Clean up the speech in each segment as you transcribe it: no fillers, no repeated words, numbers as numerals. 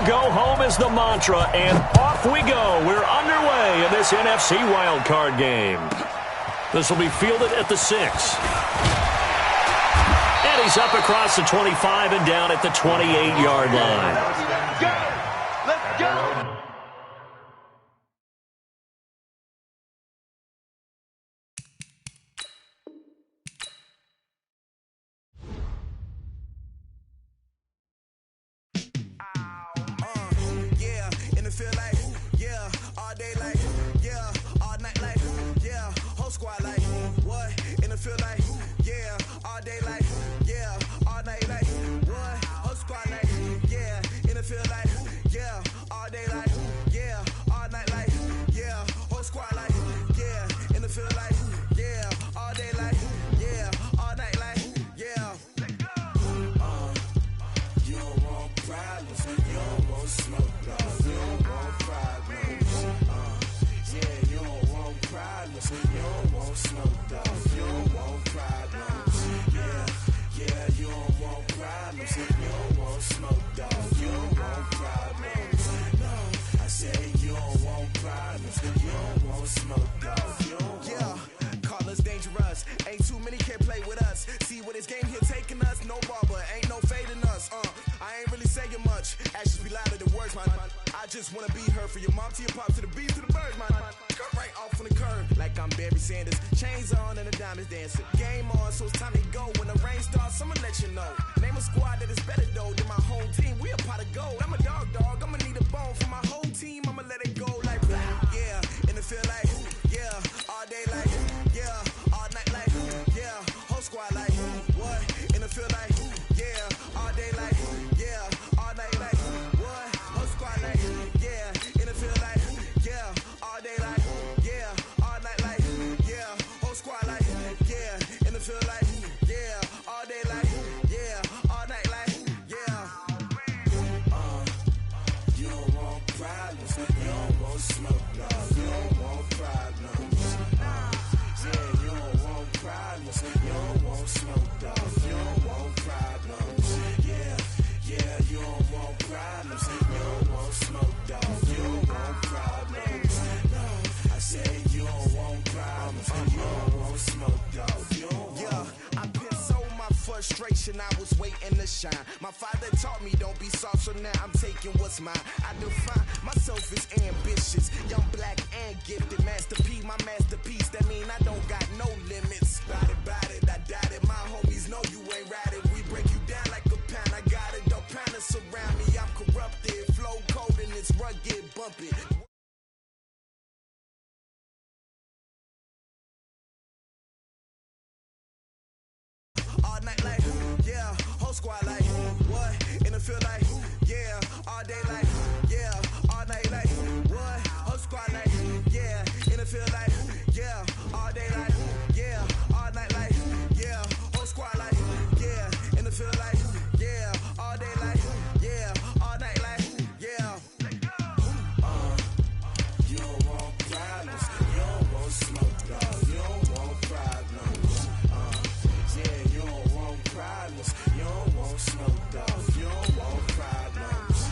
go home is the mantra, and off we go. We're underway in this NFC wildcard game. This will be fielded at the 6. And he's up across the 25 and down at the 28-yard line. Let's go! Let's go! I was waiting to shine. My father taught me don't be soft, so now I'm taking what's mine. I define myself as ambitious, young, black, and gifted. Master P, my masterpiece. That mean I don't got no limits. Bout it, I doubt it. My homies know you ain't ride it. We break you down like a pound. I got it, don't pound to surround me. I'm corrupted, flow cold and it's rugged, bump it. All night like, yeah, whole squad like, what? In the field like, yeah, all day like, yeah, all night like, what? Whole squad like, yeah, in the field like, yeah, all day like, yeah, all night like, yeah, whole squad like, yeah, in the field like, yeah, all day like, yeah, all night like, yeah. You don't want problems, you don't want smoke, dog, you don't want problems. Yeah, you don't want problems. You don't want smoke, dog. You don't want problems.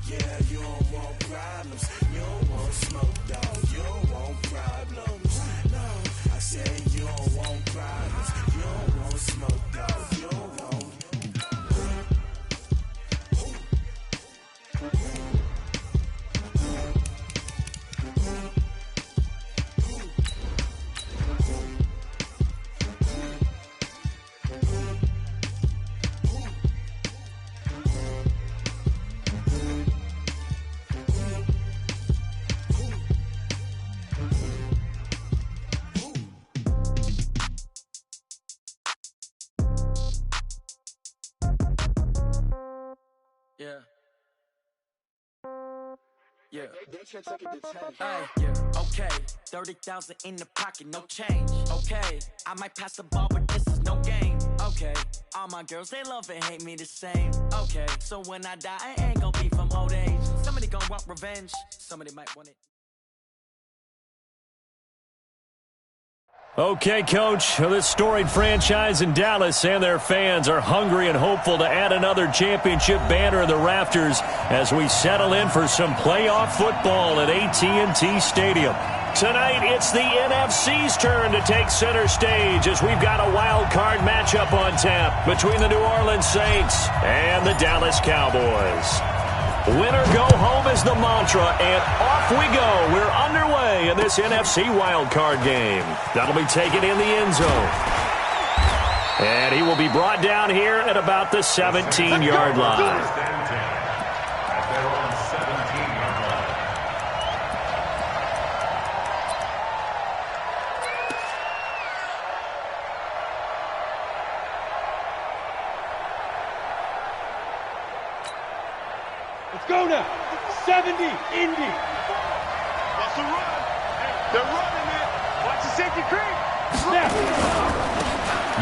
Yeah, you don't want problems. You don't want smoke, dog. You don't want problems. No, I said you don't want problems. You don't want smoke, dog. You don't want. Yeah. Okay, 30,000 in the pocket, no change. Okay, I might pass the ball, but this is no game. Okay, all my girls, they love and hate me the same. Okay, so when I die, I ain't gon' be from old age. Somebody gon' want revenge, somebody might want it. Okay, Coach, this storied franchise in Dallas and their fans are hungry and hopeful to add another championship banner in the rafters as we settle in for some playoff football at AT&T Stadium. Tonight, it's the NFC's turn to take center stage as we've got a wild card matchup on tap between the New Orleans Saints and the Dallas Cowboys. Winner go home is the mantra, and off we go. We're underway in this NFC wildcard game. That'll be taken in the end zone. And he will be brought down here at about the 17-yard line. Go now. 70, Indy. What's the run? They're running it. Watch the safety creep. Snap.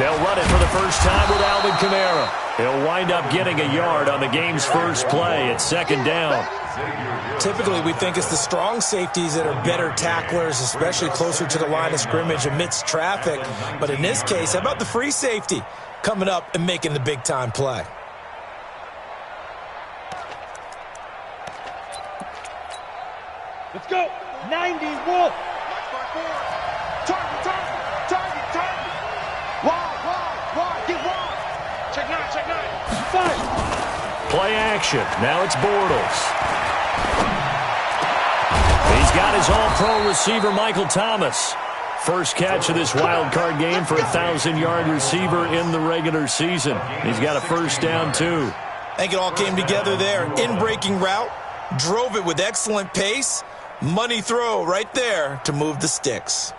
They'll run it for the first time with Alvin Kamara. He'll wind up getting a yard on the game's first play at second down. Typically, we think it's the strong safeties that are better tacklers, especially closer to the line of scrimmage amidst traffic. But in this case, how about the free safety coming up and making the big-time play? Let's go. 90, Wolf. Target. Wide. Get wide. Check nine. 5. Play action. Now it's Bortles. He's got his all-pro receiver, Michael Thomas. First catch of this wild card game for a 1,000-yard receiver in the regular season. He's got a first down, too. I think it all came together there. In-breaking route. Drove it with excellent pace. Money throw right there to move the sticks.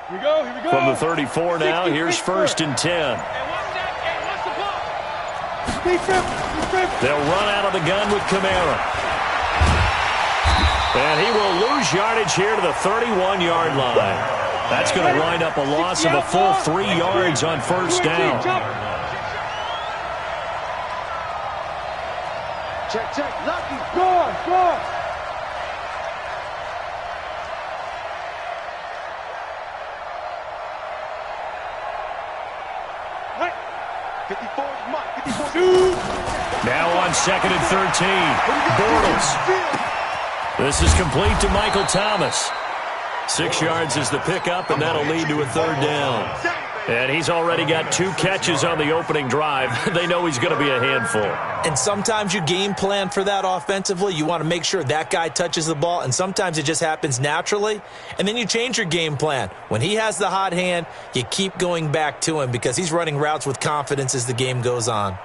Here we go. From the 34 now, here's first and 10. They'll run out of the gun with Kamara. And he will lose yardage here to the 31-yard line. That's going to wind up a loss of a full 3 yards on first down. Check. Lucky. Score. Now on second and 13, Bortles. This is complete to Michael Thomas. 6 yards is the pickup, and that'll lead to a third down. And he's already got 2 catches on the opening drive. They know he's going to be a handful. And sometimes you game plan for that offensively. You want to make sure that guy touches the ball, and sometimes it just happens naturally. And then you change your game plan. When he has the hot hand, you keep going back to him because he's running routes with confidence as the game goes on.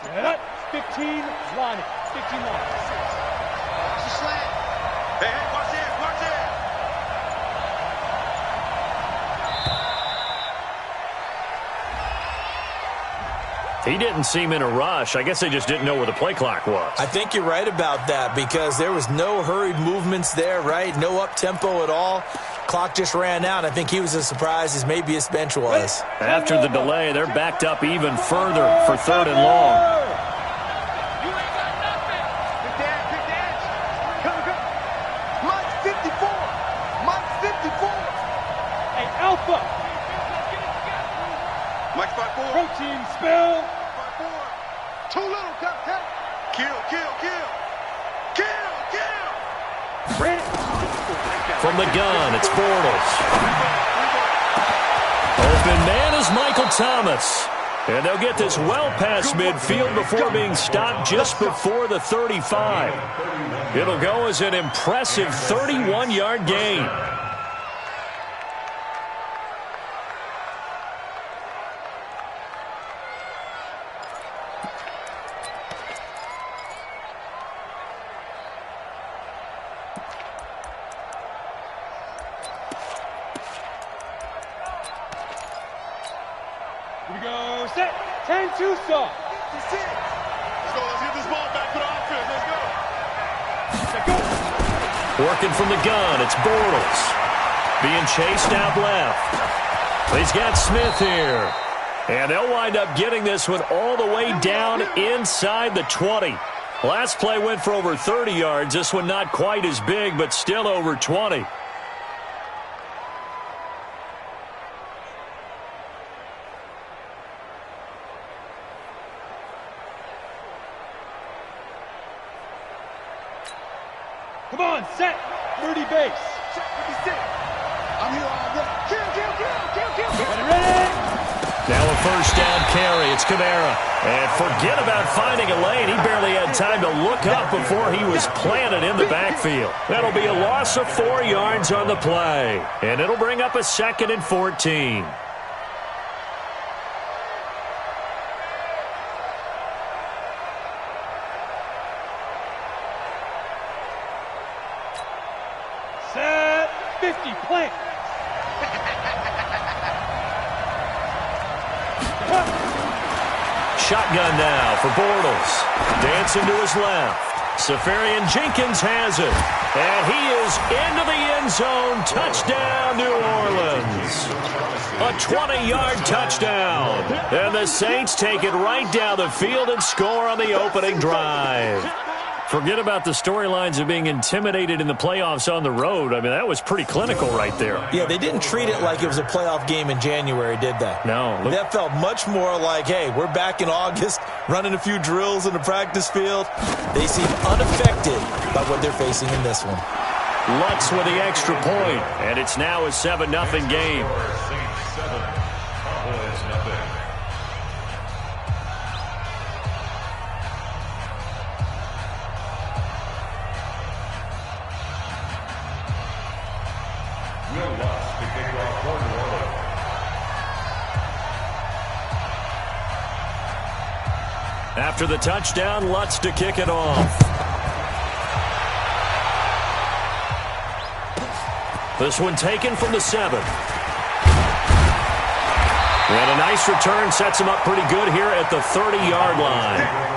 Set. 15 line. 15 line. Watch the slant. Hey, watch it. He didn't seem in a rush. I guess they just didn't know where the play clock was. I think you're right about that because there was no hurried movements there, right? No up-tempo at all. Clock just ran out. I think he was as surprised as maybe his bench was. After the delay, they're backed up even further for third and long. You ain't got nothing. Good dance. Come. Mike 54. Hey, Alpha. Mike 5-4. Protein spill. 5-4. Too little, Captain. Kill. From the gun, it's Bortles. Open man is Michael Thomas. And they'll get this well past midfield before being stopped just before the 35. It'll go as an impressive 31-yard gain. 10-2 saw. Let's go. Let's get this ball back to the offense. Let's go. Working from the gun, it's Bortles. Being chased out left. He's got Smith here. And they'll wind up getting this one all the way down inside the 20. Last play went for over 30 yards. This one not quite as big, but still over 20. Come on, set. 30 base. I'm here all day. Kill. Ready? Now a first down carry. It's Kamara. And forget about finding a lane. He barely had time to look up before he was planted in the backfield. That'll be a loss of 4 yards on the play. And it'll bring up a 2nd and 14. Set. 50, plant. Shotgun now for Bortles. Dancing to his left. Safarian Jenkins has it. And he is into the end zone. Touchdown, New Orleans. A 20-yard touchdown. And the Saints take it right down the field and score on the opening drive. Forget about the storylines of being intimidated in the playoffs on the road. I mean, that was pretty clinical right there. Yeah, they didn't treat it like it was a playoff game in January, did they? No. That felt much more like, hey, we're back in August, running a few drills in the practice field. They seem unaffected by what they're facing in this one. Lutz with the extra point, and it's now a 7-0 game. After the touchdown, Lutz to kick it off. This one taken from the 7. And a nice return sets him up pretty good here at the 30-yard line.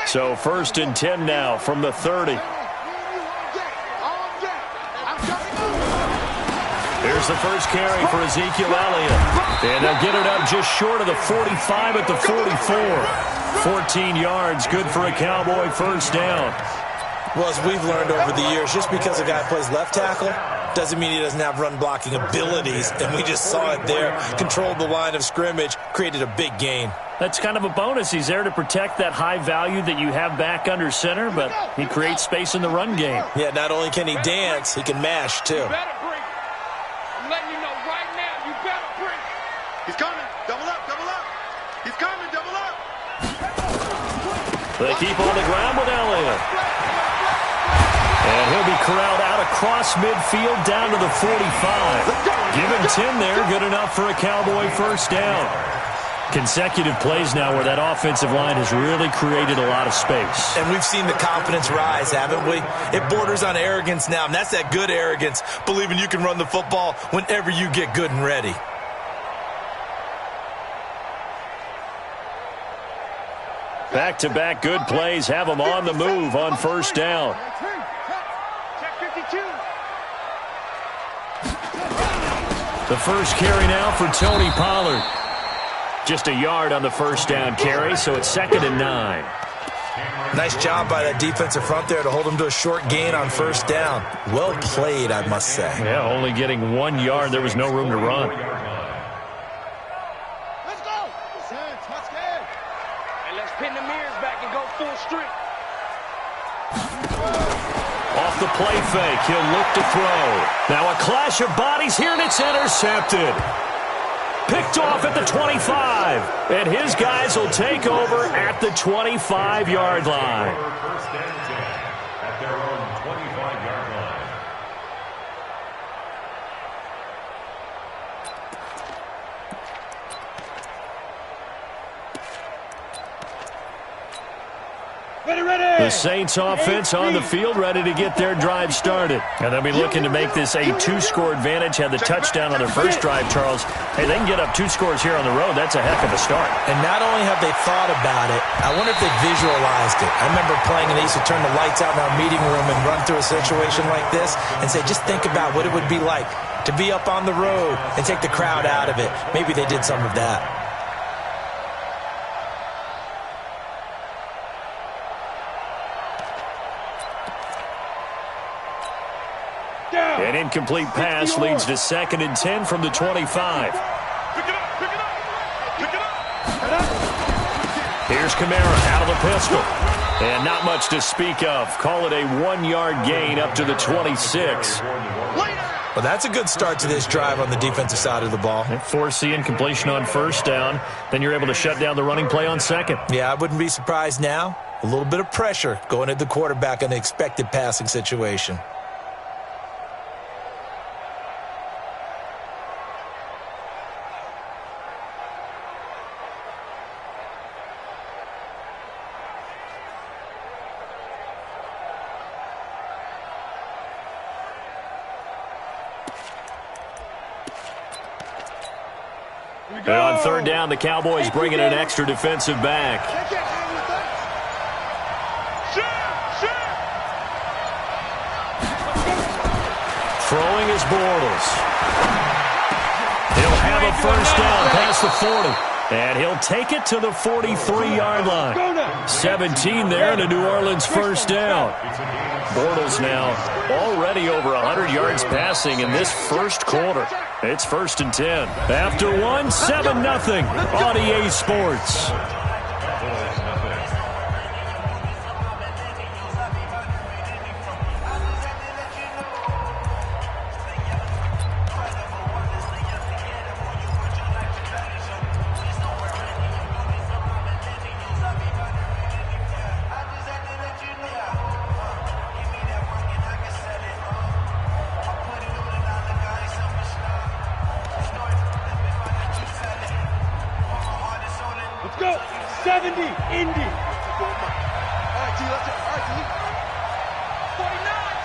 So 1st and 10 now from the 30. Here's the first carry for Ezekiel Elliott. And they'll get it up just short of the 45 at the 44. 14 yards, good for a Cowboy first down. Well, as we've learned over the years, just because a guy plays left tackle doesn't mean he doesn't have run-blocking abilities. And we just saw it there. Controlled the line of scrimmage, created a big gain. That's kind of a bonus. He's there to protect that high value that you have back under center, but he creates space in the run game. Yeah, not only can he dance, he can mash, too. You better bring it. I'm letting you know right now, you better bring it. He's coming. Double up, double up. He's coming, double up. They keep on the ground with Elliott. And he'll be corralled out across midfield down to the 45. Give him 10 there, good enough for a Cowboy first down. Consecutive plays now where that offensive line has really created a lot of space. And we've seen the confidence rise, haven't we? It borders on arrogance now, and that's that good arrogance, believing you can run the football whenever you get good and ready. Back-to-back good plays have them on the move on first down. Check 52. The first carry now for Tony Pollard. Just a yard on the first down carry, so it's 2nd and 9. Nice job by that defensive front there to hold him to a short gain on first down. Well played, I must say. Yeah, only getting 1 yard. There was no room to run. Let's go. Let's get. And let's pin the mirrors back and go full strength. Off the play fake, he'll look to throw. Now a clash of bodies here, and it's intercepted. Picked off at the 25, and his guys will take over at the 25-yard line. First and 10 at their own 25-yard line. The Saints offense on the field, ready to get their drive started. And they'll be looking to make this a two-score advantage. Had the touchdown on their first drive, Charles. Hey, they can get up 2 scores here on the road. That's a heck of a start. And not only have they thought about it, I wonder if they visualized it. I remember playing, and they used to turn the lights out in our meeting room and run through a situation like this and say, just think about what it would be like to be up on the road and take the crowd out of it. Maybe they did some of that. An incomplete pass leads to 2nd and 10 from the 25. Pick it up, pick it up, pick it up. Here's Kamara out of the pistol. And not much to speak of. Call it a 1-yard gain up to the 26. Well, that's a good start to this drive on the defensive side of the ball. Force the incompletion on first down. Then you're able to shut down the running play on second. Yeah, I wouldn't be surprised now. A little bit of pressure going at the quarterback in the expected passing situation. And on third down, the Cowboys bring in an extra defensive back. Throwing is Bortles. He'll have a first down past the 40. And he'll take it to the 43-yard line. 17 there and a New Orleans first down. Bortles now already over 100 yards passing in this first quarter. It's 1st and 10. After 1, 7-0 on EA Sports. Go! 70, Indy. All right, T, let's go. All right, T. 49,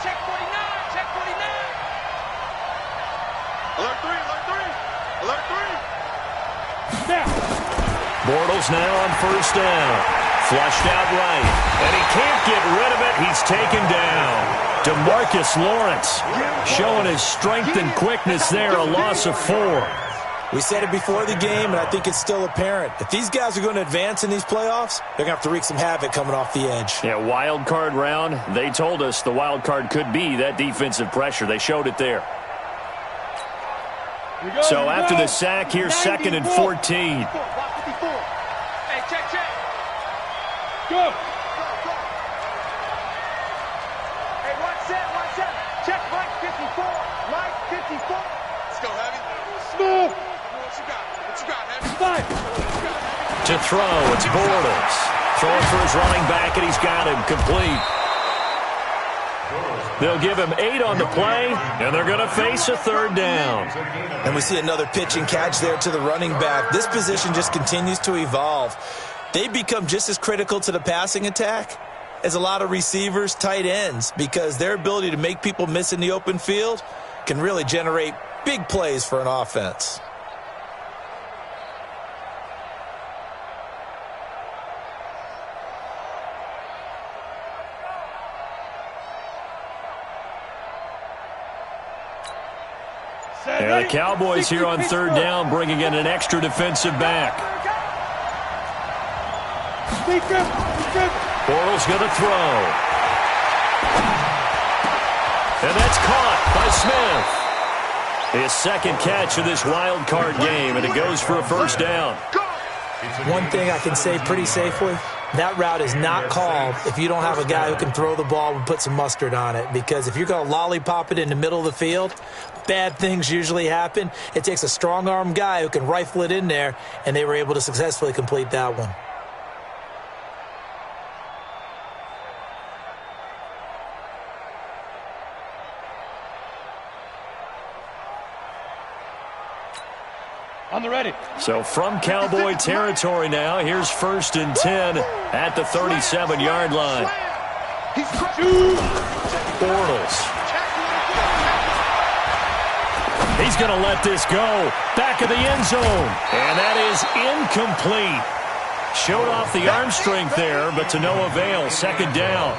check 49, check 49. Alert 3, alert 3. Alert 3. Now. Bortles now on first down. Flushed out right. And he can't get rid of it. He's taken down. DeMarcus Lawrence showing his strength and quickness there. A loss of 4. We said it before the game, and I think it's still apparent. If these guys are going to advance in these playoffs, they're going to have to wreak some havoc coming off the edge. Yeah, wild card round. They told us the wild card could be that defensive pressure. They showed it there. So after the sack, here's 2nd and 14. 54. Hey, check. Go. Hey, one set. Check Mike 54. Mike 54. Let's go, Heavy. Smooth. What you got, Heavy? 5. To throw, it's Bortles. Throwing for his running back, and he's got him complete. They'll give him 8 on the play, and they're going to face a third down. And we see another pitch and catch there to the running back. This position just continues to evolve. They become just as critical to the passing attack as a lot of receivers, tight ends, because their ability to make people miss in the open field can really generate big plays for an offense. And the Cowboys here on third down bringing in an extra defensive back. Bortles going to throw. And that's caught by Smith. His second catch of this wild card game, and it goes for a first down. One thing I can say pretty safely, that route is not called if you don't have a guy who can throw the ball and put some mustard on it. Because if you're going to lollipop it in the middle of the field, bad things usually happen. It takes a strong-arm guy who can rifle it in there, and they were able to successfully complete that one. On the ready. So from Cowboy territory now, here's 1st and 10 at the 37-yard line. Bortles. He's going to let this go. Back of the end zone. And that is incomplete. Showed off the arm strength there, but to no avail. 2nd down.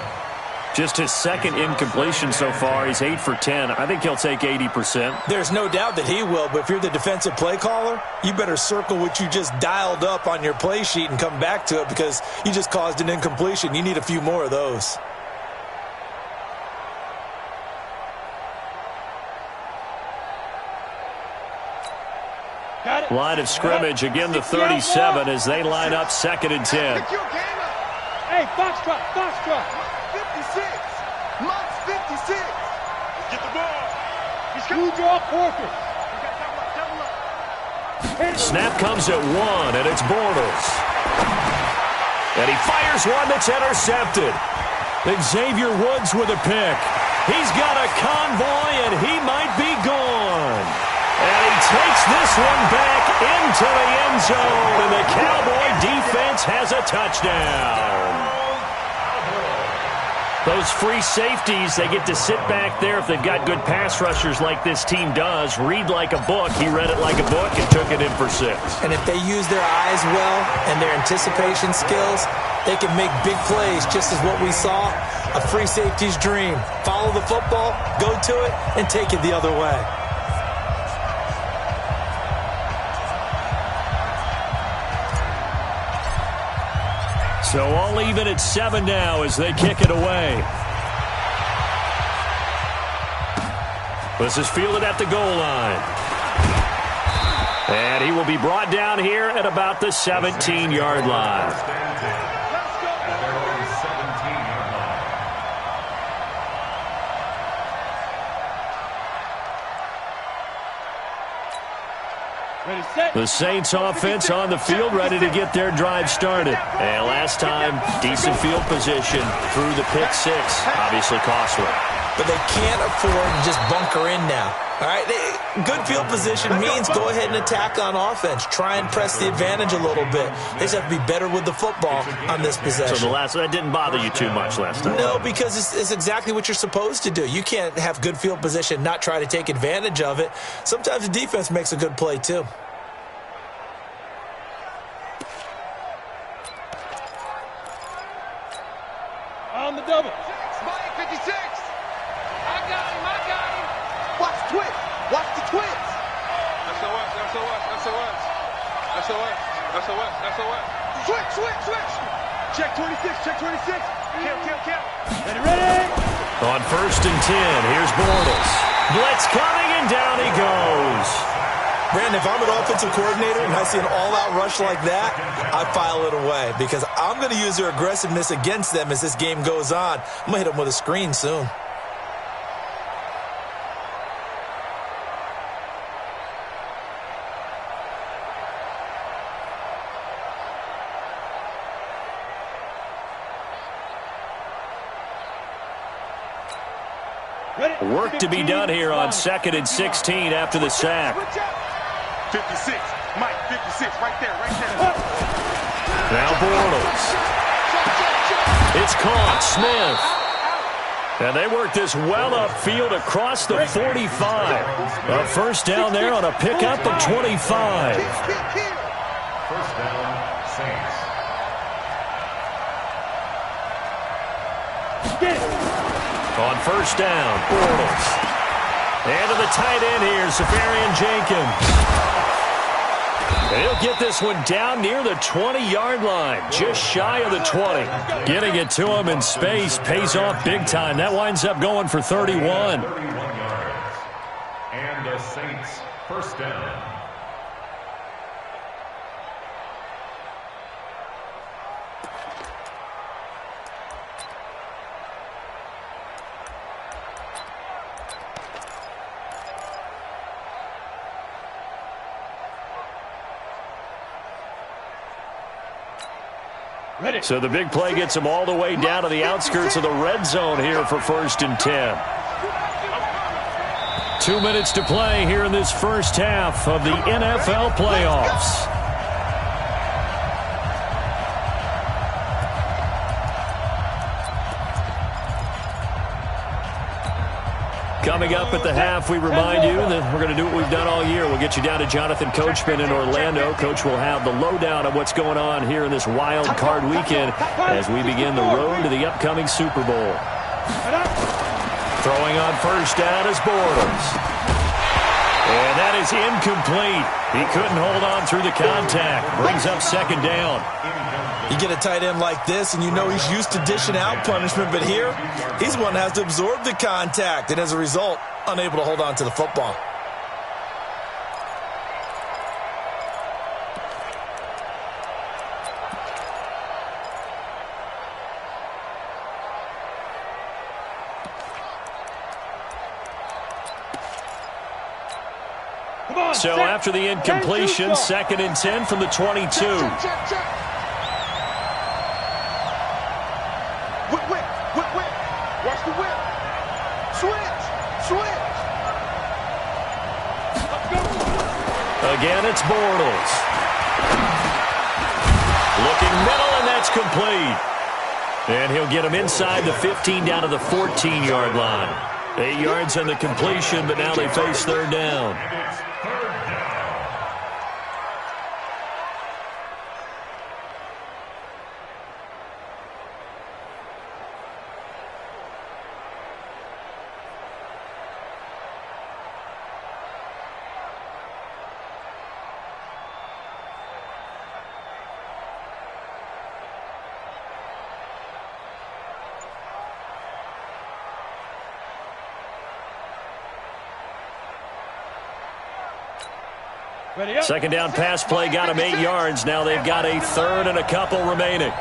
Just his 2nd incompletion so far. He's 8 for 10. I think he'll take 80%. There's no doubt that he will, but if you're the defensive play caller, you better circle what you just dialed up on your play sheet and come back to it because you just caused an incompletion. You need a few more of those. Line of scrimmage, again the 37 as they line up 2nd and 10. Hey, Foxtrot, Foxtrot. 56. Monk's 56. Get the ball. You draw quarter. Snap comes at 1, and it's Bortles. And he fires one that's intercepted. Xavier Woods with a pick. He's got a convoy, and he might be gone. And he takes this one back into the end zone, and the Cowboy defense has a touchdown. Those free safeties, they get to sit back there if they've got good pass rushers like this team does. Read like a book. He read it like a book and took it in for 6. And if they use their eyes well and their anticipation skills, they can make big plays, just as what we saw, a free safety's dream. Follow the football, go to it, and take it the other way. So all even at 7 now as they kick it away. This is fielded at the goal line. And he will be brought down here at about the 17-yard line. The Saints offense on the field, ready to get their drive started. And last time, decent field position through the pick 6. Obviously costly. But they can't afford to just bunker in now. All right, good field position means go ahead and attack on offense. Try and press the advantage a little bit. They just have to be better with the football on this possession. So that didn't bother you too much last time? No, because it's exactly what you're supposed to do. You can't have good field position, not try to take advantage of it. Sometimes the defense makes a good play too. On the double. Mike 56. I got him. Watch the twins. Watch the twins. Switch. Check 26. Kill. Ready. On 1st and 10, here's Bortles. Blitz coming, and down he goes. Brandon, if I'm an offensive coordinator and I see an all-out rush like that, I file it away because I'm going to use their aggressiveness against them as this game goes on. I'm going to hit them with a screen soon. Work to be done here on 2nd and 16 after the sack. 56. Mike 56. Right there. Now Bortles. It's caught. Smith. And they work this well upfield across the 45. A first down there on a pickup of 25. First down, Saints. On first down, Bortles. And to the tight end here, Safarian Jenkins. He'll get this one down near the 20-yard line, just shy of the 20. Getting it to him in space pays off big time. That winds up going for 31. 31 yards. And the Saints, first down. So the big play gets him all the way down to the outskirts of the red zone here for 1st and 10. 2 minutes to play here in this first half of the NFL playoffs. Coming up at the half, we remind you that we're going to do what we've done all year. We'll get you down to Jonathan Coachman in Orlando. Coach will have the lowdown of what's going on here in this wild card weekend as we begin the road to the upcoming Super Bowl. Throwing on first down is Bortles. And that is incomplete. He couldn't hold on through the contact. Brings up second down. You get a tight end like this, and you know he's used to dishing out punishment, but here, he's one that has to absorb the contact, and as a result, unable to hold on to the football. So after the incompletion, 2nd and 10 from the 22. Watch the whip. Switch. Let's go. Again, it's Bortles. Looking middle, and that's complete. And he'll get him inside the 15 down to the 14-yard line. 8 yards on the completion, but now they face third down. Second down pass play got him 8 yards. Now they've got a third and a couple remaining.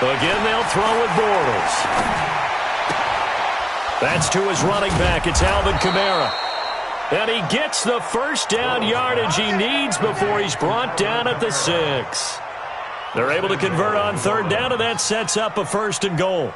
Again, they'll throw with Bortles. That's to his running back. It's Alvin Kamara. And he gets the first down yardage he needs before he's brought down at the 6. They're able to convert on third down, and that sets up a 1st and goal.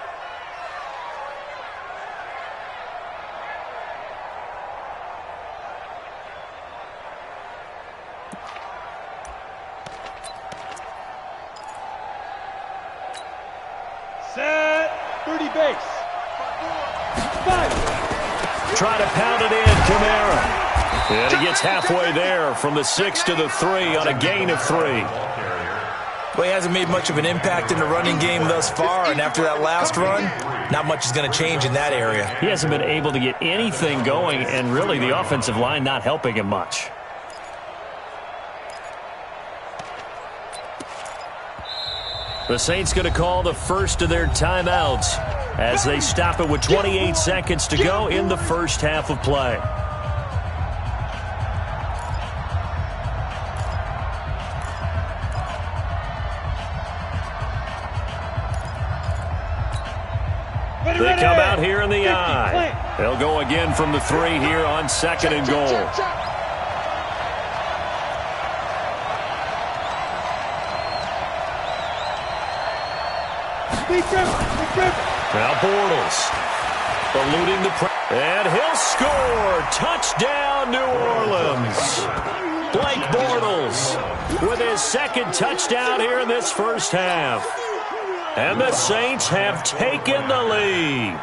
Try to pound it in, Kamara. And he gets halfway there from the 6 to the 3 on a gain of 3. Well, he hasn't made much of an impact in the running game thus far, and after that last run, not much is going to change in that area. He hasn't been able to get anything going, and really the offensive line not helping him much. The Saints going to call the first of their timeouts as they stop it with 28 seconds to go in the first half of play. They come out here in the I. They'll go again from the 3 here on 2nd and goal. Now Bortles eluding the pressure, and he'll score. Touchdown, New Orleans. Blake Bortles with his 2nd touchdown here in this first half. And the Saints have taken the lead.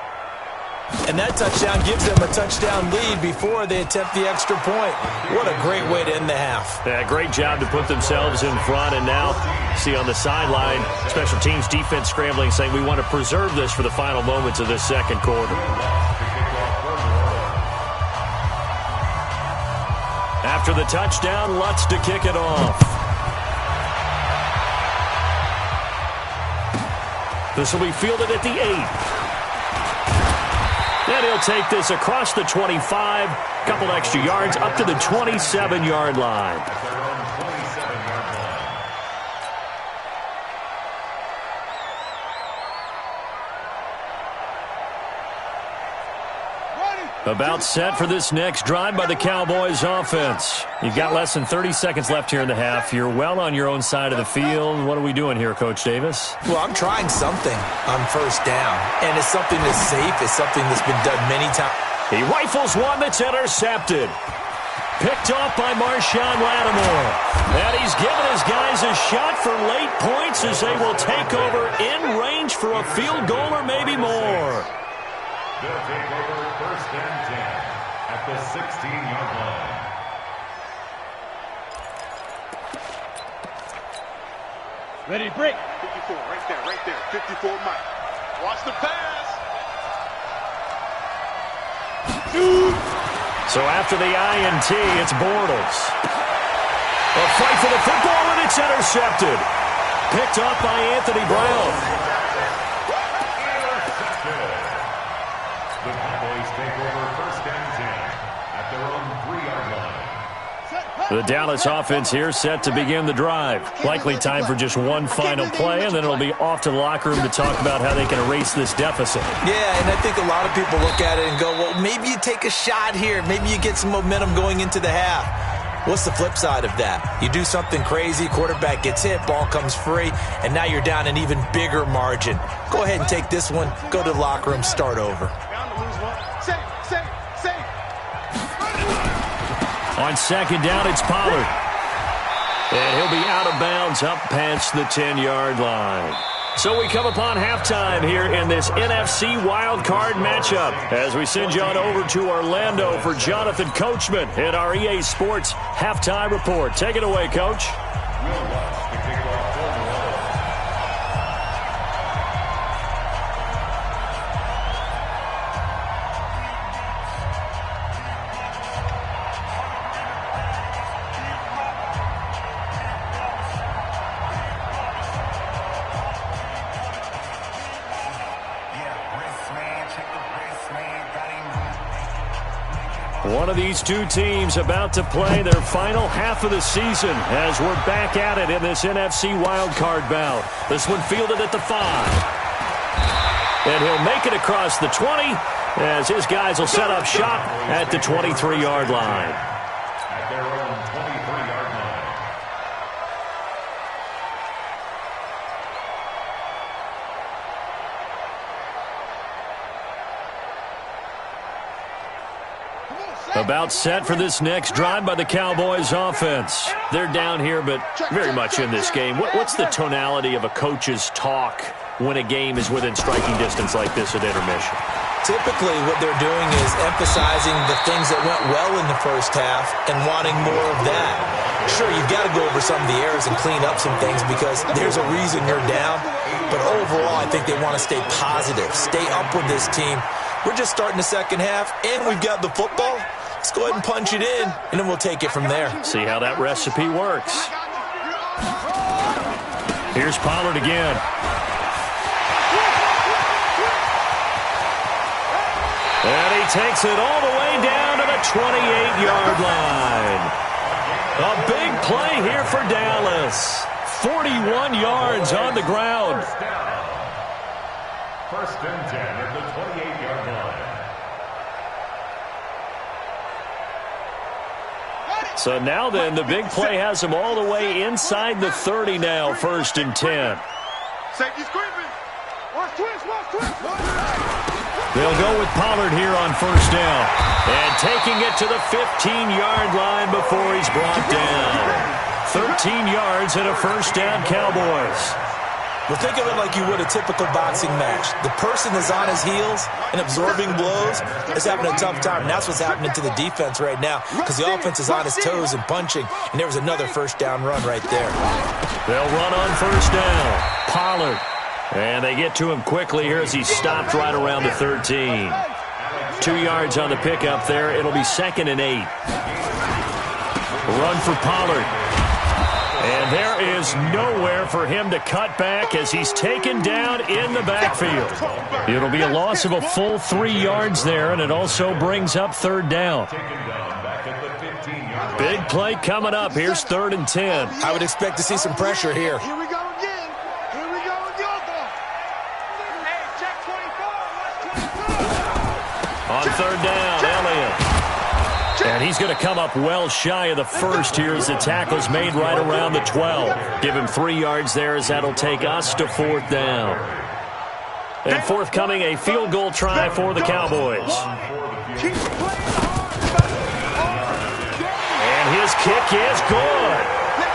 And that touchdown gives them a touchdown lead before they attempt the extra point. What a great way to end the half. Yeah, great job to put themselves in front. And now, see on the sideline, special teams defense scrambling, saying we want to preserve this for the final moments of this second quarter. After the touchdown, Lutz to kick it off. This will be fielded at the 8. And he'll take this across the 25, couple extra yards, up to the 27-yard line. About set for this next drive by the Cowboys offense. You've got less than 30 seconds left here in the half. You're well on your own side of the field. What are we doing here, Coach Davis? Well, I'm trying something on first down, and it's something that's safe. It's something that's been done many times. He rifles one that's intercepted. Picked off by Marshawn Lattimore. And he's given his guys a shot for late points as they will take over in range for a field goal or maybe more. They'll take over first and 10 at the 16-yard line. Ready to break. 54, right there. 54 Mike. Watch the pass. So after the INT, it's Bortles. A fight for the football, and it's intercepted. Picked off by Anthony Brown. The Cowboys take over first and 10 at their own 3-yard line. The Dallas offense here set to begin the drive. Likely time for just one final play, and then it'll be off to the locker room to talk about how they can erase this deficit. Yeah, and I think a lot of people look at it and go, well, maybe you take a shot here. Maybe you get some momentum going into the half. What's the flip side of that? You do something crazy, quarterback gets hit, ball comes free, and now you're down an even bigger margin. Go ahead and take this one, go to the locker room, start over. On second down, it's Pollard. And he'll be out of bounds up past the 10-yard line. So we come upon halftime here in this NFC wildcard matchup as we send you on over to Orlando for Jonathan Coachman in our EA Sports Halftime Report. Take it away, Coach. We'll watch the kickoff overall. One of these two teams about to play their final half of the season as we're back at it in this NFC wildcard bout. This one fielded at the 5. And he'll make it across the 20 as his guys will set up shop at the 23-yard line. At their own 23-yard line. About set for this next drive by the Cowboys offense. They're down here, but very much in this game. What's the tonality of a coach's talk when a game is within striking distance like this at intermission? Typically, what they're doing is emphasizing the things that went well in the first half and wanting more of that. Sure, you've got to go over some of the errors and clean up some things because there's a reason you're down. But overall, I think they want to stay positive, stay up with this team. We're just starting the second half, and we've got the football. Let's go ahead and punch it in, and then we'll take it from there. See how that recipe works. Here's Pollard again. And he takes it all the way down to the 28-yard line. A big play here for Dallas. 41 yards on the ground. First and 10 at the 28-yard line. So now then, the big play has them all the way inside the 30 now, first and 10. Safety's creeping. Watch twist. They'll go with Pollard here on first down. And taking it to the 15-yard line before he's brought down. 13 yards and a first down, Cowboys. Well, think of it like you would a typical boxing match. The person is on his heels and absorbing blows is having a tough time. And that's what's happening to the defense right now because the offense is on his toes and punching. And there was another first down run right there. They'll run on first down. Pollard. And they get to him quickly here as he's stopped right around the 13. 2 yards on the pickup there. It'll be second and 8. Run for Pollard. And there is nowhere for him to cut back as he's taken down in the backfield. It'll be a loss of a full 3 yards there, and it also brings up third down. Big play coming up. Here's third and 10. I would expect to see some pressure here. Here we go again. On third down, he's going to come up well shy of the first here as the tackle's made right around the 12. Give him 3 yards there as that'll take us to 4th down. And forthcoming, a field goal try for the Cowboys. And his kick is good.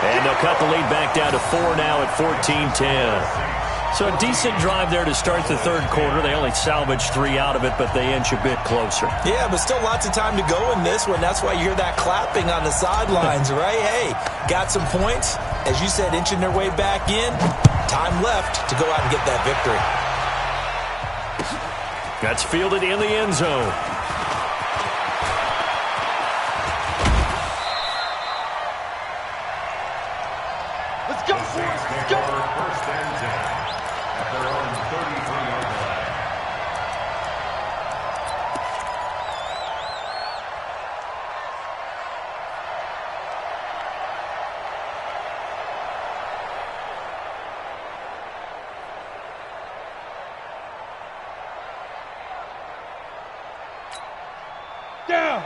And they'll cut the lead back down to 4 now at 14-10. So a decent drive there to start the third quarter. They only salvaged 3 out of it, but they inch a bit closer. Yeah, but still lots of time to go in this one. That's why you hear that clapping on the sidelines, right? Hey, got some points. As you said, inching their way back in. Time left to go out and get that victory. That's fielded in the end zone. Let's go, boys. Let's go. First and 10 at their own 33-yard line.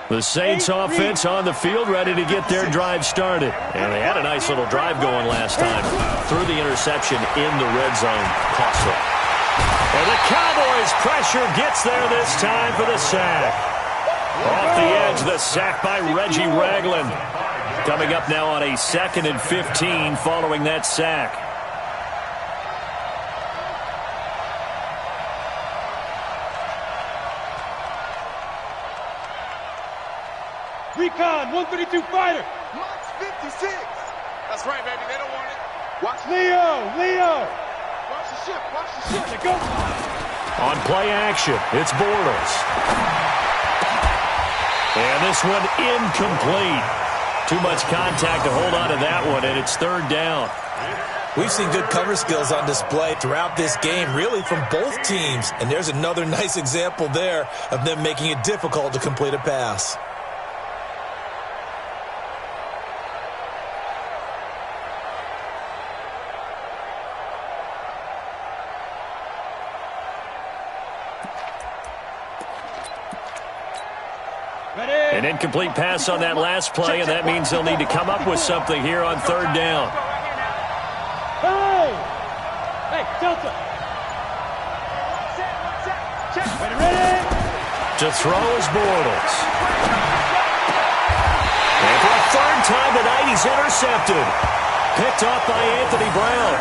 The Saints offense on the field, ready to get their drive started. And they had a nice little drive going last time. Threw the interception in the red zone. Costly. And the Cowboys' pressure gets there this time for the sack. Off the edge, the sack by Reggie Ragland. Coming up now on a 2nd and 15 following that sack. Recon, 132 fighter. Max 56. That's right, baby. They don't want it. Watch Leo. Watch the ship. Watch the ship. Let go. On play action, it's Bortles. And this one incomplete. Too much contact to hold on to that one, and it's 3rd down. We've seen good cover skills on display throughout this game, really from both teams. And there's another nice example there of them making it difficult to complete a pass. An incomplete pass on that last play, and that means they'll need to come up with something here on 3rd down. Hey, Delta. Ready. To throw is Bortles. And for a 3rd time tonight, he's intercepted. Picked off by Anthony Brown.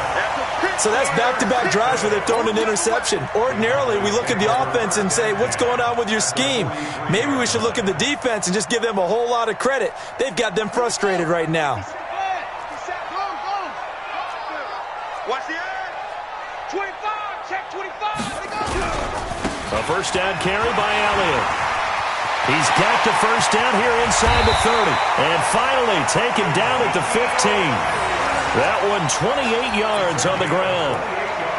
So that's back-to-back drives where they're throwing an interception. Ordinarily, we look at the offense and say, what's going on with your scheme? Maybe we should look at the defense and just give them a whole lot of credit. They've got them frustrated right now. Watch the edge. 25. Check 25. A 1st down carry by Elliott. He's got the 1st down here inside the 30. And finally taken down at the 15. That one 28 yards on the ground.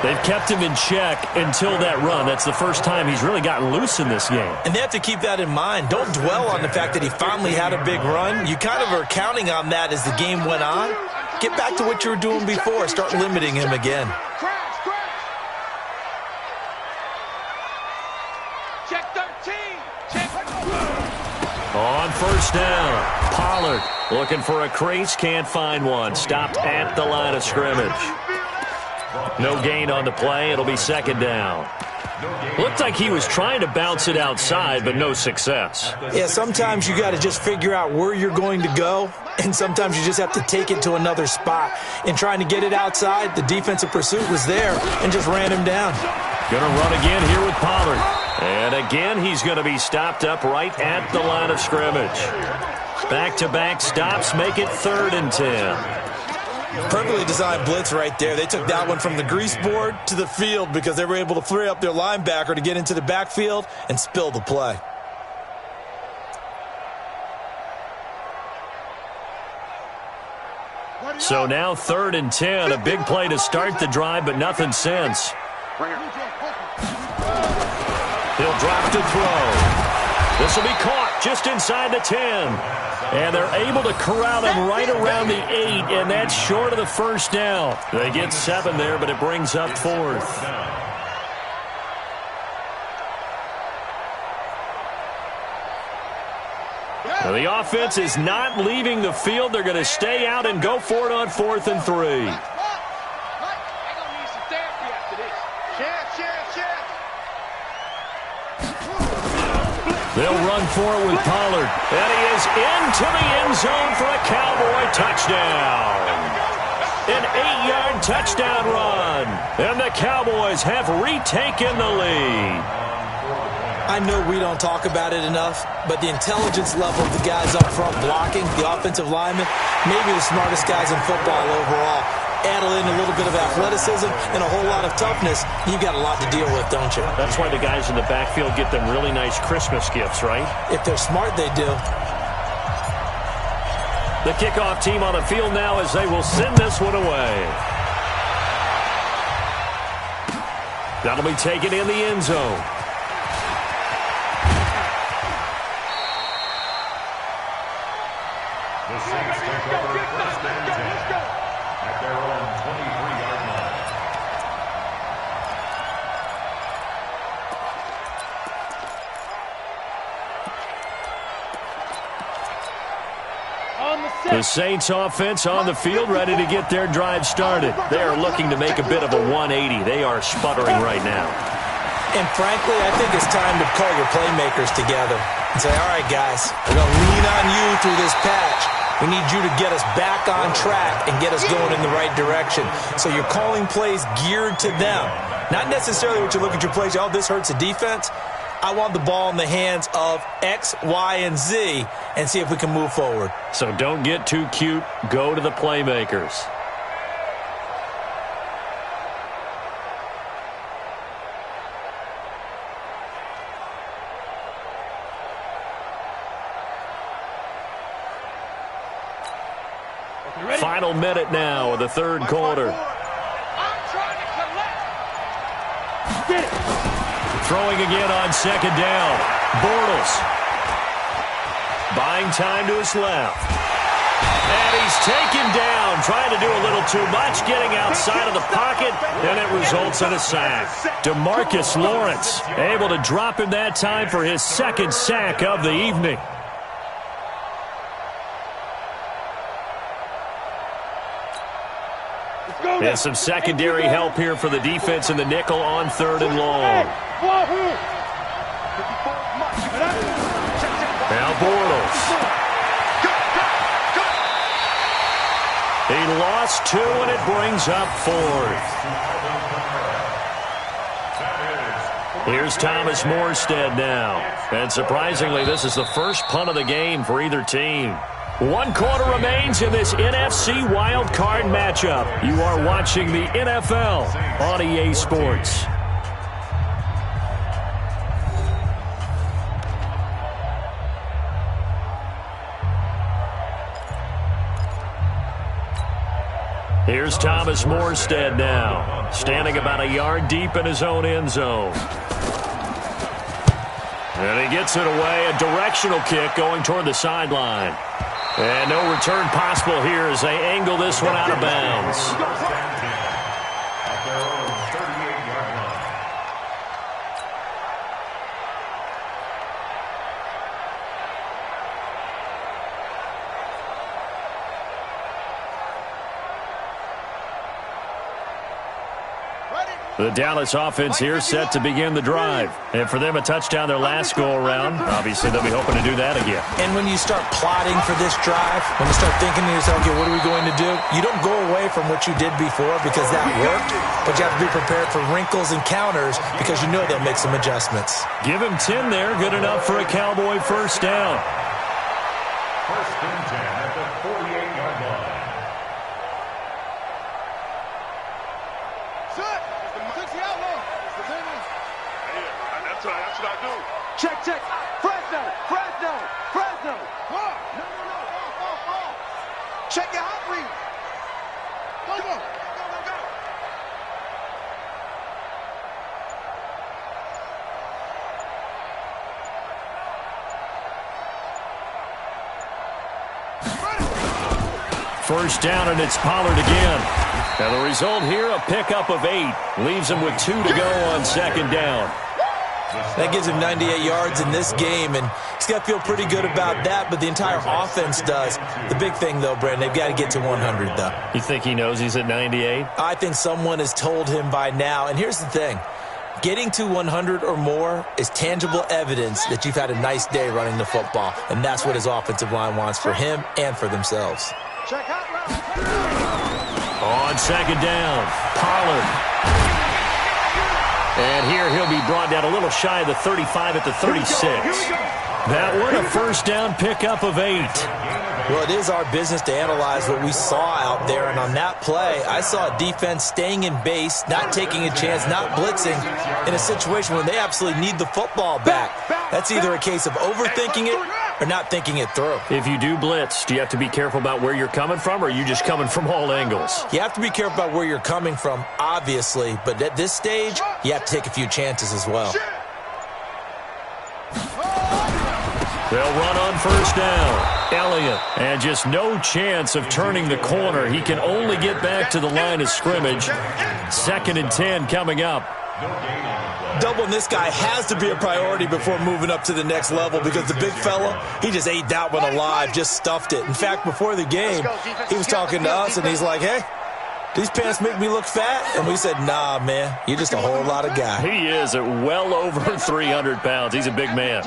They've kept him in check until that run. That's the first time he's really gotten loose in this game. And they have to keep that in mind. Don't dwell on the fact that he finally had a big run. You kind of are counting on that as the game went on. Get back to what you were doing before. Start limiting him again. Check 13. Check. On 1st down, Pollard looking for a crease, can't find one. Stopped at the line of scrimmage. No gain on the play. It'll be 2nd down. Looked like he was trying to bounce it outside, but no success. Yeah, sometimes you got to just figure out where you're going to go, and sometimes you just have to take it to another spot. In trying to get it outside, the defensive pursuit was there and just ran him down. Gonna run again here with Pollard. And again, he's going to be stopped up right at the line of scrimmage. Back-to-back stops make it 3rd and 10. Perfectly designed blitz right there. They took that one from the grease board to the field because they were able to free up their linebacker to get into the backfield and spill the play. So now 3rd and 10. A big play to start the drive, but nothing since. He'll drop to throw. This will be caught just inside the 10. And they're able to corral him right around the 8, and that's short of the 1st down. They get 7 there, but it brings up 4th. And the offense is not leaving the field. They're going to stay out and go for it on 4th and 3. They'll run for it with Pollard. And he is into the end zone for a Cowboy touchdown. An 8-yard touchdown run. And the Cowboys have retaken the lead. I know we don't talk about it enough, but the intelligence level of the guys up front blocking, the offensive linemen, maybe the smartest guys in football overall. Add in a little bit of athleticism and a whole lot of toughness, you've got a lot to deal with, don't you? That's why the guys in the backfield get them really nice Christmas gifts, right? If they're smart, they do. The kickoff team on the field now as they will send this one away. That'll be taken in the end zone. The Saints take over 1st and 10 at their own 23-yard line. The Saints offense on the field, ready to get their drive started. They are looking to make a bit of a 180. They are sputtering right now. And frankly, I think it's time to call your playmakers together and say, all right, guys, we're going to lean on you through this patch. We need you to get us back on track and get us going in the right direction. So you're calling plays geared to them. Not necessarily what you look at your plays, oh, this hurts the defense. I want the ball in the hands of X, Y, and Z and see if we can move forward. So don't get too cute. Go to the playmakers. Final minute now of the third quarter. Throwing again on 2nd down. Bortles. Buying time to his left. And he's taken down, trying to do a little too much, getting outside of the pocket, and it results in a sack. DeMarcus Lawrence able to drop him that time for his 2nd sack of the evening. And some secondary help here for the defense in the nickel on 3rd and long. Now Bortles. He lost 2, and it brings up 4th. Here's Thomas Morstead now. And surprisingly, this is the first punt of the game for either team. 1 quarter remains in this NFC Wild Card matchup. You are watching the NFL on EA Sports. Here's Thomas Morstead now, standing about a yard deep in his own end zone. And he gets it away, a directional kick going toward the sideline. And no return possible here as they angle this one out of bounds. At their own 38-yard line. The Dallas offense here set to begin the drive. And for them, a touchdown their last go-around. Obviously, they'll be hoping to do that again. And when you start plotting for this drive, when you start thinking to yourself, okay, what are we going to do? You don't go away from what you did before because that worked, but you have to be prepared for wrinkles and counters because you know they'll make some adjustments. Give him 10 there. Good enough for a Cowboy first down. 1st and 10 at the 48-yard line. That's what I do. Check. Fresno. No. Check your hot read. Go. First down, and it's Pollard again. And the result here, a pickup of 8. Leaves him with 2 to go on 2nd down. That gives him 98 yards in this game, and he's got to feel pretty good about that, but the entire offense does. The big thing, though, Brandon, they've got to get to 100, though. You think he knows he's at 98? I think someone has told him by now, and here's the thing. Getting to 100 or more is tangible evidence that you've had a nice day running the football, and that's what his offensive line wants for him and for themselves. On second down, Pollard. And here he'll be brought down a little shy of the 35 at the 36. That one a first down pickup of 8. Well, it is our business to analyze what we saw out there, and on that play, I saw a defense staying in base, not taking a chance, not blitzing in a situation where they absolutely need the football back. That's either a case of overthinking it or not thinking it through. If you do blitz, do you have to be careful about where you're coming from, or are you just coming from all angles? You have to be careful about where you're coming from, obviously, but at this stage, you have to take a few chances as well. They'll run on first down. Elliott, and just no chance of turning the corner. He can only get back to the line of scrimmage. 2nd and 10 coming up. Doubling this guy has to be a priority before moving up to the next level, because the big fella, he just ate that one alive, just stuffed it. In fact, before the game, he was talking to us, and he's like, hey, these pants make me look fat? And we said, nah, man, you're just a whole lot of guy. He is at well over 300 pounds. He's a big man.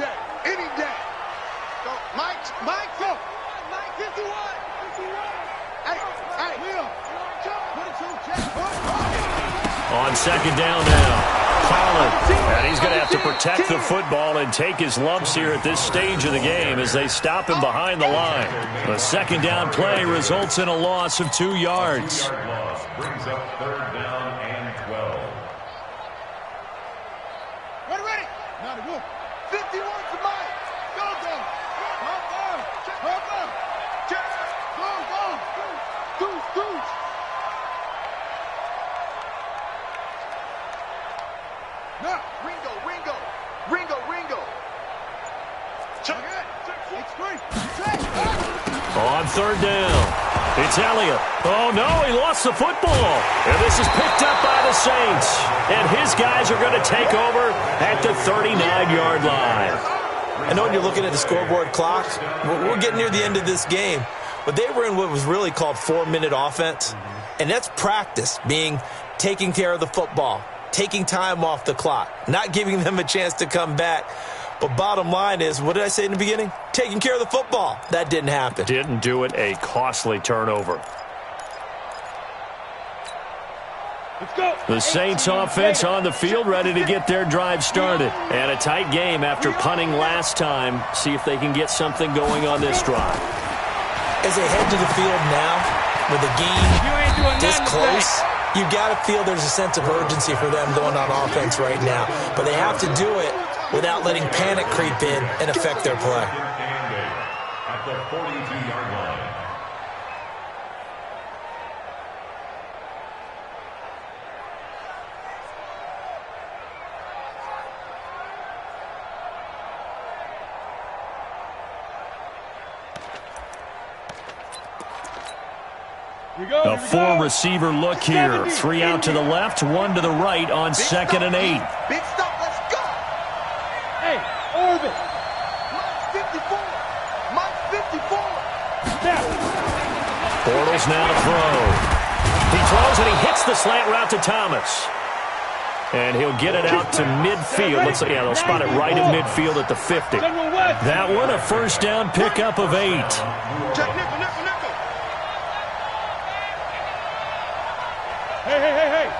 On second down now, Pollard. And he's going to have to protect the football and take his lumps here at this stage of the game as they stop him behind the line. The second down play results in a loss of 2 yards. Brings up 3rd down and 12. Ready. Now to go. 51 to Mike. Go. Go. Now, Ringo. Check. On third down, it's Elliott. Oh, no, he lost the football. And this is picked up by the Saints. And his guys are going to take over at the 39-yard line. I know when you're looking at the scoreboard clock, we're getting near the end of this game, but they were in what was really called 4-minute offense. And that's practice, being taking care of the football, taking time off the clock, not giving them a chance to come back. But bottom line is, what did I say in the beginning? Taking care of the football. That didn't happen. Didn't do it. A costly turnover. Let's go. The Saints offense on the field, ready to get their drive started. And a tight game after punting last time. See if they can get something going on this drive. As they head to the field now, with the game this close, you got to feel there's a sense of urgency for them going on offense right now. But they have to do it without letting panic creep in and affect their play. At the 42-yard line. A 4-receiver look here. 3 out to the left, 1 to the right on 2nd and 8. Big stop, let's go. Hey, Orvin. Mike 54. Now. Bortles now to throw. He throws and he hits the slant route to Thomas. And he'll get it out to midfield. Let's see, yeah, they'll spot it right in midfield at the 50. That one a first down pickup of 8. Check nickel. Hey.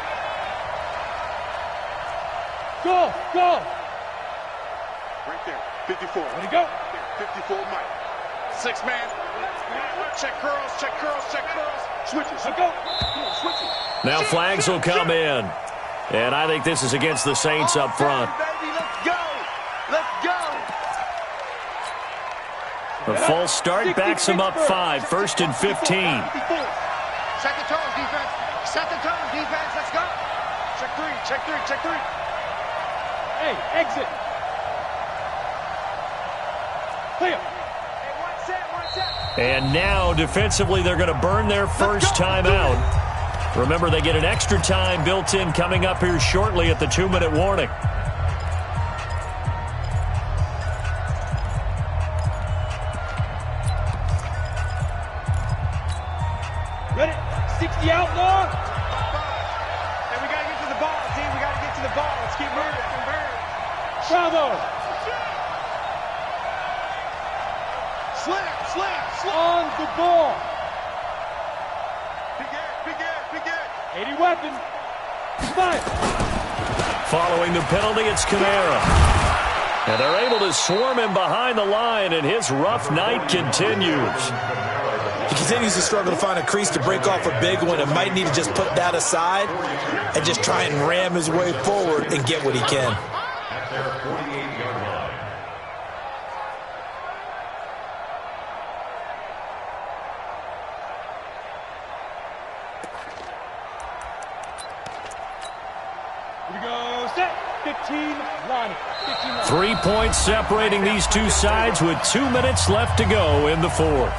Go. Right there. 54. Let it go. 54, Mike. 6 man. Check curls. Switches. Let go. Come on, switch it. Now flags will come in. And I think this is against the Saints up front. Baby, let's go. The false start backs him up 5. 1st and 15. Set the tones, defense. Let's go. Check three. Hey, exit. Clear. Hey, one set. And now, defensively, they're going to burn their first time out. Remember, they get an extra time built in coming up here shortly at the 2-minute warning. 60 outlaw. And we got to get to the ball, team. We got to get to the ball. Let's keep moving. Bravo. Slam. On the ball. Big air. 80 weapon. Fire. Following the penalty, it's Kamara. And they're able to swarm him behind the line, and his rough night continues. He continues to struggle to find a crease to break off a big one and might need to just put that aside and just try and ram his way forward and get what he can. At their 48-yard line. Here we go. Set. 15 line. 15 line. 3 points separating these two sides with 2 minutes left to go in the fourth.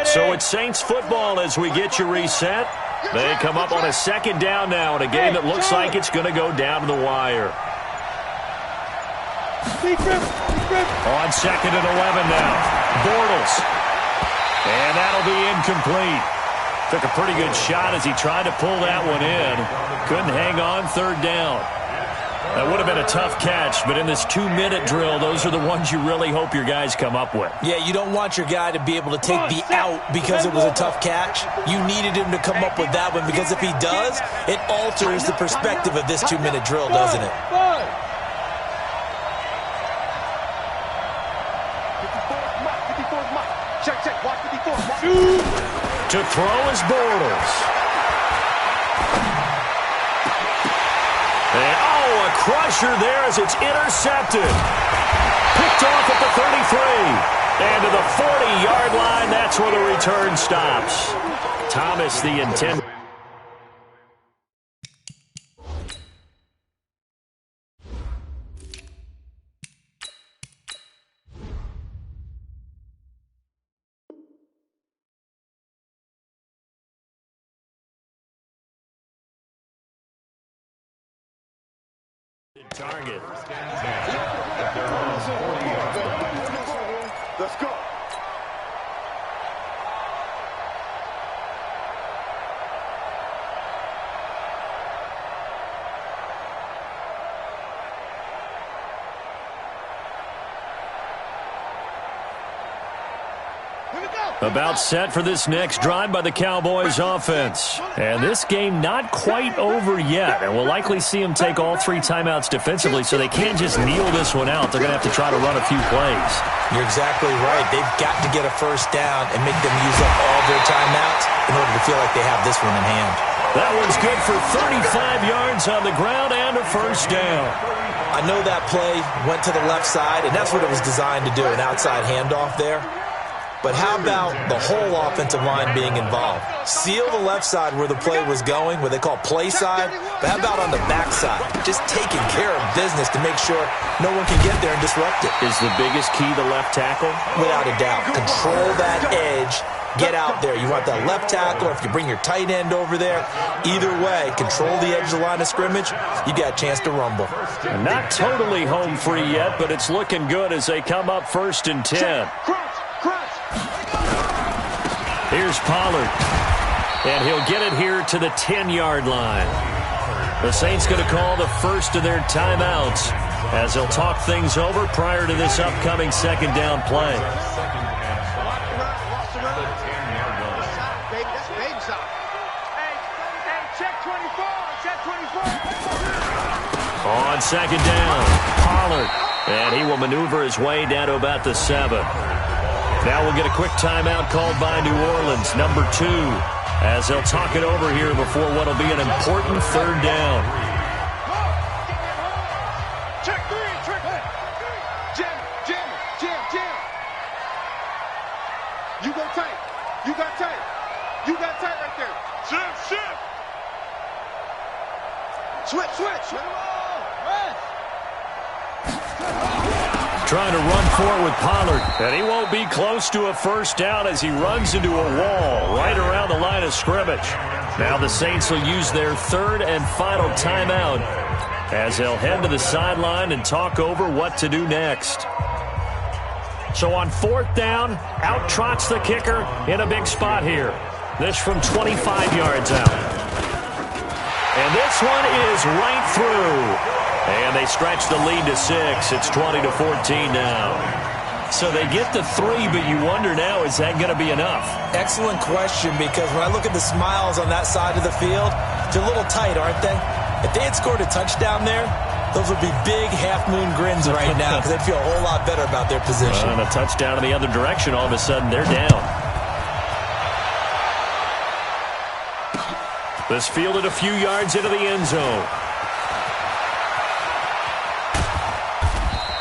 So it's Saints football as we get you reset. They come up on a second down now in a game that looks like it's going to go down to the wire. On second and 11 now. Bortles. And that'll be incomplete. Took a pretty good shot as he tried to pull that one in. Couldn't hang on third down. That would have been a tough catch, but in this 2-minute drill, those are the ones you really hope your guys come up with. Yeah, you don't want your guy to be able to take the out because it was a tough catch. You needed him to come up with that one because if he does, it alters the perspective of this 2-minute drill, doesn't it? 54's Mike. Check. Watch 54. To throw is Bortles. And, a crusher there as it's intercepted. Picked off at the 33. And to the 40-yard line, that's where the return stops. Thomas, the intended. Target. Let's go. About set for this next drive by the Cowboys offense. And this game not quite over yet. And we'll likely see them take all 3 timeouts defensively, so they can't just kneel this one out. They're going to have to try to run a few plays. You're exactly right. They've got to get a first down and make them use up all their timeouts in order to feel like they have this one in hand. That one's good for 35 yards on the ground and a first down. I know that play went to the left side, and that's what it was designed to do, an outside handoff there. But how about the whole offensive line being involved? Seal the left side where the play was going, what they call play side. But how about on the back side? Just taking care of business to make sure no one can get there and disrupt it. Is the biggest key the left tackle? Without a doubt. Control that edge. Get out there. You want that left tackle, or if you bring your tight end over there, either way, control the edge of the line of scrimmage, you got a chance to rumble. Not totally home free yet, but it's looking good as they come up 1st and 10. Here's Pollard, and he'll get it here to the 10-yard line. The Saints going to call the first of their timeouts as they'll talk things over prior to this upcoming second down play. On second down, Pollard, and he will maneuver his way down to about the 7. Now we'll get a quick timeout called by New Orleans, number 2, as they'll talk it over here before what will be an important third down. Check 3, jam. You go tight. You got tight right there. Shift. Switch. Trying to run for it with Pollard. And he won't be close to a first down as he runs into a wall right around the line of scrimmage. Now the Saints will use their third and final timeout as they'll head to the sideline and talk over what to do next. So on fourth down, out trots the kicker in a big spot here. This from 25 yards out. And this one is right through. And they stretch the lead to 6. It's 20-14 now. So they get to 3, but you wonder now, is that going to be enough? Excellent question, because when I look at the smiles on that side of the field, they're a little tight, aren't they? If they had scored a touchdown there, those would be big half-moon grins right now because they'd feel a whole lot better about their position. And a touchdown in the other direction, all of a sudden they're down. This fielded a few yards into the end zone.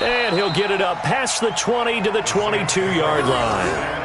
And he'll get it up past the 20 to the 22-yard line.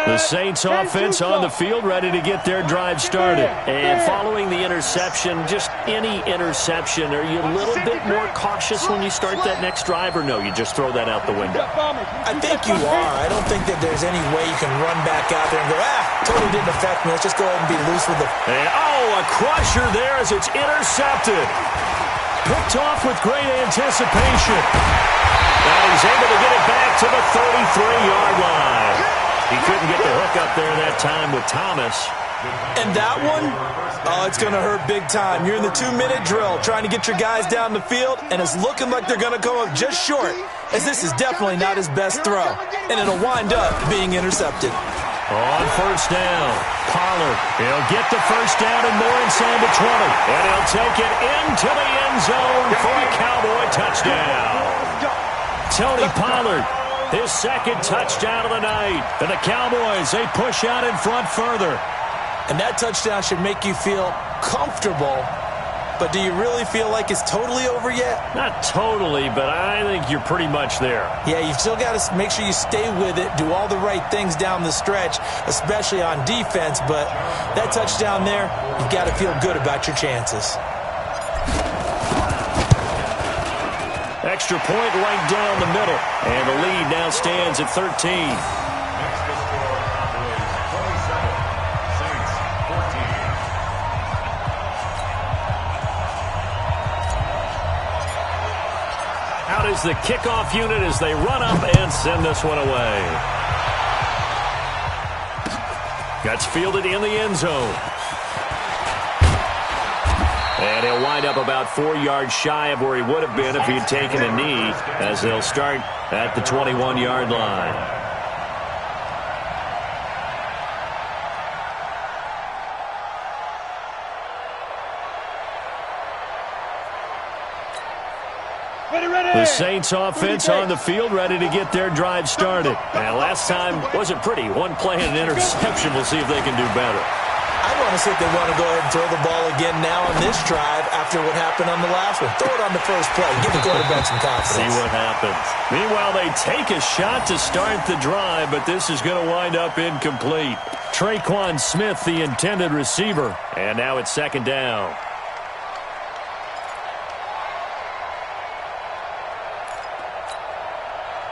The Saints offense on the field, ready to get their drive started. And following the interception, just any interception, are you a little bit more cautious when you start that next drive, or no, you just throw that out the window? I think you are. I don't think that there's any way you can run back out there and go, totally didn't affect me. Let's just go ahead and be loose with it. And, a crusher there as it's intercepted. Picked off with great anticipation. Now he's able to get it back to the 33-yard line. He couldn't get the hook up there that time with Thomas. And that one, it's going to hurt big time. You're in the 2-minute drill trying to get your guys down the field, and it's looking like they're going to come up just short, as this is definitely not his best throw. And it'll wind up being intercepted. On first down, Pollard. He'll get the first down and more inside the 20. And he'll take it into the end zone for a Cowboy touchdown. Tony Pollard, his second touchdown of the night. And the Cowboys, they push out in front further. And that touchdown should make you feel comfortable. But do you really feel like it's totally over yet? Not totally, but I think you're pretty much there. Yeah, you've still got to make sure you stay with it, do all the right things down the stretch, especially on defense. But that touchdown there, you've got to feel good about your chances. Extra point right down the middle. And the lead now stands at 13. Next to score, Cowboys 27, Saints 14. Out is the kickoff unit as they run up and send this one away. That's fielded in the end zone. And he'll wind up about 4 yards shy of where he would have been if he had taken a knee, as they'll start at the 21-yard line. The Saints offense on the field, ready to get their drive started. And last time wasn't pretty. One play and an interception. We'll see if they can do better. I want to see if they want to go ahead and throw the ball again now on this drive after what happened on the last one. Throw it on the first play. Give the quarterback some confidence. See what happens. Meanwhile, they take a shot to start the drive, but this is going to wind up incomplete. Traquan Smith, the intended receiver. And now it's second down.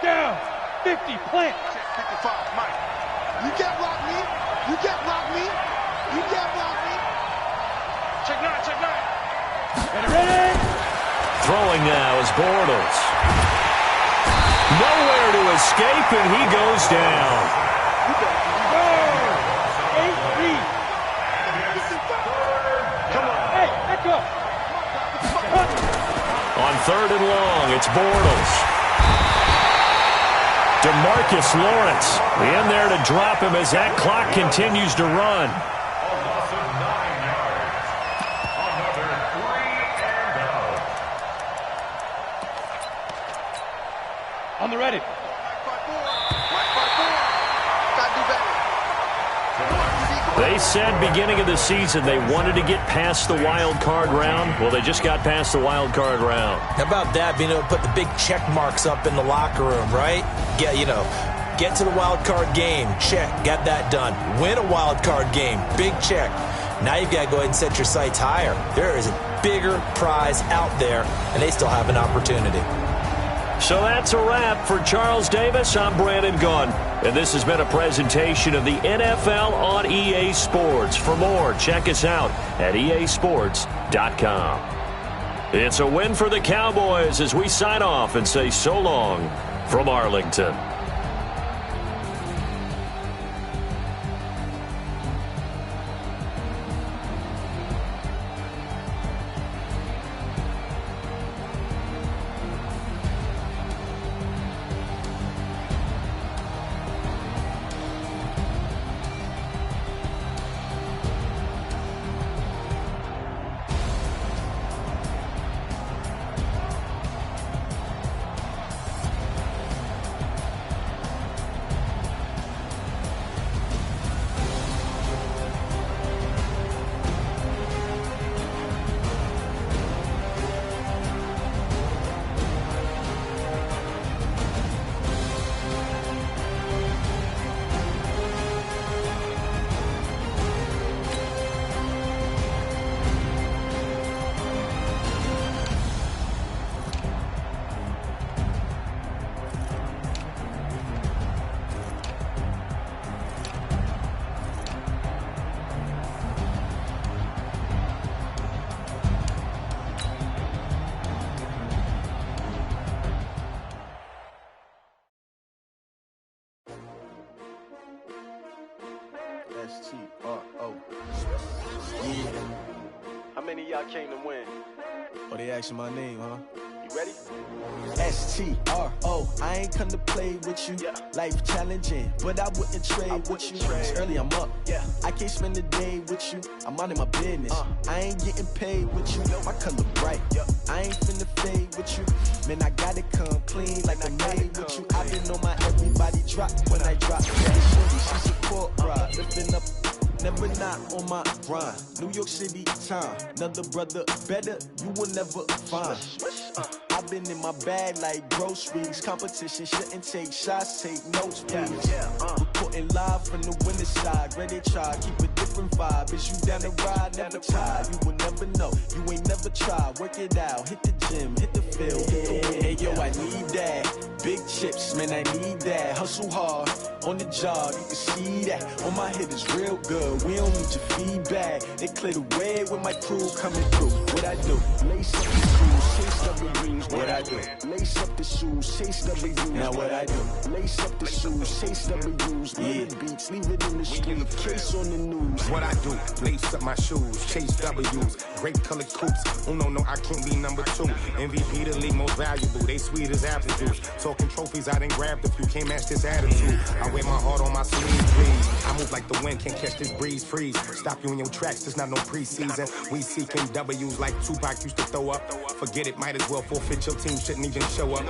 Down. 50, plant. 55, Mike. You can't block me. You can't block me. You can't block me. Check nine. Ready. Throwing now is Bortles. Nowhere to escape, and he goes down. Go. 8 feet. Come on. Hey, back up. On third and long, it's Bortles. DeMarcus Lawrence in there to drop him as that clock continues to run. A loss of 9 yards. Another 3 and out. On the ready. Right by four. Gotta do better. Come on, you They said beginning of the season they wanted to get past the wild card round. Well, they just got past the wild card round. How about that, being able to put the big check marks up in the locker room, right? Get to the wild card game, check, got that done. Win a wild card game, big check. Now you've got to go ahead and set your sights higher. There is a bigger prize out there, and they still have an opportunity. So that's a wrap for Charles Davis. I'm Brandon Gunn, and this has been a presentation of the NFL on EA Sports. For more, check us out at easports.com. It's a win for the Cowboys as we sign off and say so long from Arlington. S-T-R-O. Yeah. How many of y'all came to win? Oh, they asking my name, huh? You ready? S-T-R-O. I ain't come to play with you. Yeah. Life challenging, but I wouldn't trade with you. It's early, I'm up. Yeah. I can't spend the day with you. I'm out in my business. I ain't getting paid with you. My color bright. I ain't finna fade with you. Man, I gotta come clean like I made with you. I been on my everybody drop when I drop. Yeah, shorty, she support ride. Lifting up. Never not on my grind. New York City time. Another brother better, you will never find. I've been in my bag like groceries. Competition shouldn't take shots, take notes, please. Reporting live from the winning side. Ready to try, keep a different vibe. Is you down the ride, never tired. You will never know, you ain't never tried. Work it out, hit the gym, hit the field, hit the win. Hey yo, I need that. Big chips, man, I need that. Hustle hard, on the job, you can see that. On my hit is real good, we don't need your feedback. They clear the way with my crew coming through. What I do? Lace up the shoes, chase W's. What I do? Lace up the shoes, chase W's. Now what I do? Lace up the shoes, chase W's. Yeah, beats, leave it in the street, case on the news. What I do? Lace up my shoes, chase W's. Great colored coops. Oh no, I can't be number 2. MVP the league most valuable. They sweet as apple juice. Talking trophies, I done grabbed a few. Can't match this attitude. I wear my heart on my sleeve, please. I move like the wind, can't catch this breeze. Freeze. Stop you in your tracks. There's not no preseason. We seeking W's like Tupac used to throw up. Forget it, might as well forfeit. Your team shouldn't even show up.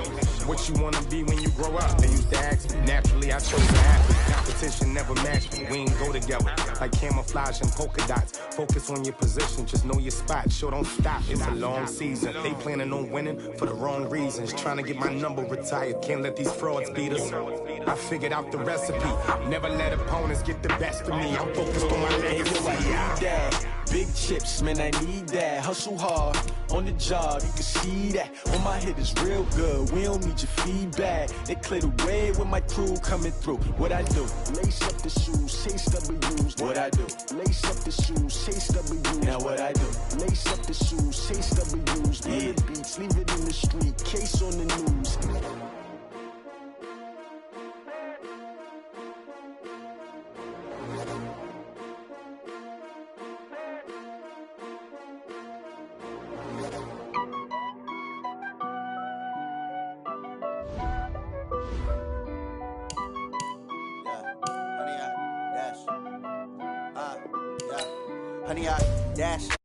What you wanna be when you grow up? They used to ask me. Naturally, I chose the athlete. Competition never matched me. We ain't go together like camouflage and polka dots. Focus on your position, just know your spot. Sure, don't stop. It's a long season. They planning on winning for the wrong reasons. Trying to get my number retired. Can't let these frauds beat us. I figured out the recipe. Never let opponents get the best of me. I'm focused on my legacy. Big chips, man, I need that. Hustle hard, on the job, you can see that. On my hit is real good, we don't need your feedback. They clear the way with my crew coming through. What I do? Lace up the shoes, chase W's. What I do? Lace up the shoes, chase W's. Now what I do? Lace up the shoes, chase W's. Yeah, beats, leave it in the street, case on the news. Honey, I dash.